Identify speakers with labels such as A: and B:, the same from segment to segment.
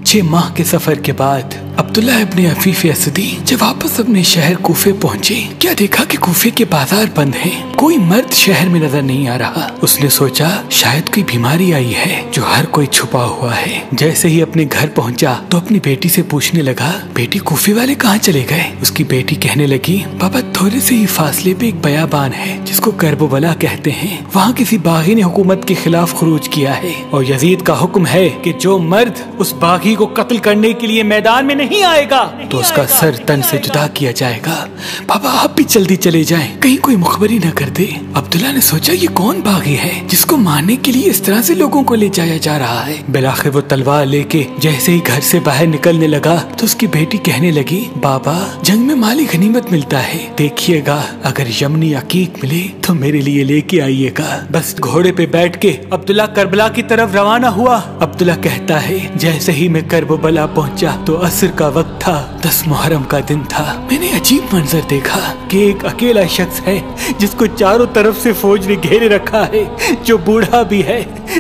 A: 6 माह के सफर के बाद अब्दुल्ला इब्ने अफीफ असदी जब वापस अपने शहर कूफे पहुंचे, क्या देखा कि कूफे के बाजार बंद हैं। कोई मर्द शहर में नजर नहीं आ रहा। उसने सोचा शायद कोई बीमारी आई है जो हर कोई छुपा हुआ है। जैसे ही अपने घर पहुंचा तो अपनी बेटी से पूछने लगा, बेटी कूफे वाले कहाँ चले गए? उसकी बेटी कहने लगी, पापा थोड़े से ही फासले पे एक बयाबान है जिसको करबला कहते हैं। वहाँ किसी बागी ने हुकूमत के खिलाफ खुरूज किया है और यजीद का हुक्म है कि जो मर्द उस बागी को कत्ल करने के लिए मैदान में नहीं आएगा तो उसका सर तन से जुदा किया जाएगा। पापा आप भी जल्दी चले जाएं, कहीं कोई मुखबरी न कर दे। अब्दुल्ला ने सोचा ये कौन बागी है जिसको मारने के लिए इस तरह से लोगों को ले जाया जा रहा है। बिलाखिर वो तलवार लेके जैसे ही घर से बाहर निकलने लगा तो उसकी बेटी कहने लगी, बाबा जंग में माली गनीमत मिलता है, देखिएगा अगर यमनी अकीक मिले तो मेरे लिए लेके आइएगा। बस घोड़े पे बैठ के अब्दुल्ला करबला की तरफ रवाना हुआ। अब्दुल्ला कहता है, जैसे ही मैं करबला पहुंचा तो असर का वक्त था, 10 मुहर्रम का दिन था। मैंने अजीब मंजर देखा कि एक अकेला शख्स है जिसको चारों तरफ से फौज ने घेरे रखा है, जो बूढ़ा भी है,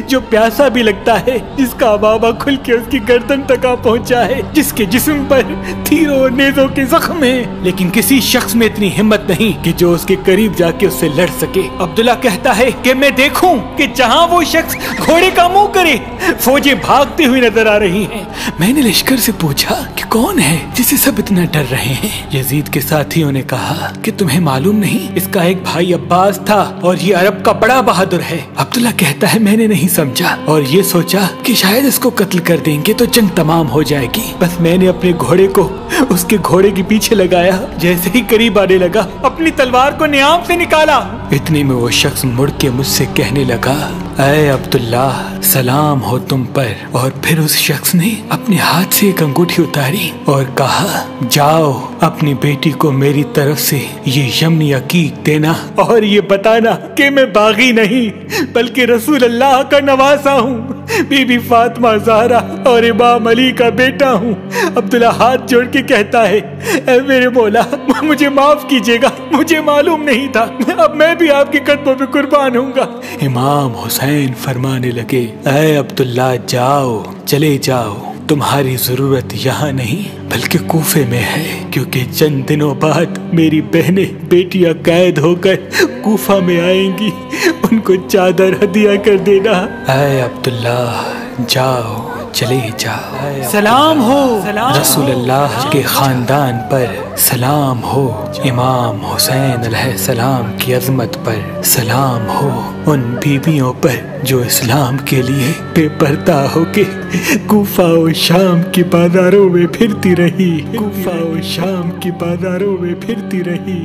A: जो प्यासा भी लगता है, जिसका बाबा खुल के उसकी गर्दन तक आ पहुंचा है, जिसके जिस्म पर तीरों और नेज़ों के जख्म हैं, लेकिन किसी शख्स में इतनी हिम्मत नहीं कि जो उसके करीब जाके उससे लड़ सके। अब्दुल्ला कहता है कि मैं देखूं कि जहां वो शख्स घोड़े का मुंह करे फौजें भागती हुई नजर आ रही हैं। मैंने लश्कर से पूछा कि कौन है जिसे सब इतना डर रहे हैं। यजीद के साथियों ने कहा कि तुम्हें मालूम नहीं, इसका एक भाई अब्बास था और ये अरब का बड़ा बहादुर है। अब्दुल्ला कहता है मैंने नहीं समझा और ये सोचा कि शायद इसको कत्ल कर देंगे तो जंग तमाम हो जाएगी। बस मैंने अपने घोड़े को उसके घोड़े के पीछे लगाया, जैसे ही करीब आने लगा अपनी तलवार को नियाम से निकाला। इतने में वो शख्स मुड़ के मुझसे कहने लगा, ऐ अब्दुल्ला सलाम हो तुम पर। और फिर उस शख्स ने अपने हाथ से एक अंगूठी उतारी और कहा, जाओ अपनी बेटी को मेरी तरफ से ये यमनी अकीक देना और ये बताना कि मैं बागी नहीं बल्कि रसूल अल्लाह का नवासा हूँ, बीबी फातिमा ज़हरा और इमाम अली का बेटा हूँ। अब्दुल्ला हाथ जोड़ के कहता है, ऐ मेरे मौला मुझे माफ कीजिएगा, मुझे मालूम नहीं था, अब मैं भी आपके कदमों पे कुर्बान हूँगा। इमाम हुसैन फरमाने लगे, ऐ अब्दुल्ला जाओ, चले जाओ, तुम्हारी जरूरत यहाँ नहीं बल्कि कूफे में है, क्योंकि चंद दिनों बाद मेरी बहनें बेटियां कैद होकर कूफा में आएंगी, उनको चादर हदिया कर देना। ऐ अब्दुल्ला जाओ, चले जाओ। सलाम हो रसूल अल्लाह के खानदान पर, सलाम हो इमाम हुसैन अलैहिस्सलाम की अजमत पर, सलाम हो उन बीबियों पर जो इस्लाम के लिए बेपर्दा होके कूफा और शाम की बाजारों में फिरती रही, कूफा और शाम की बाजारों में फिरती रही।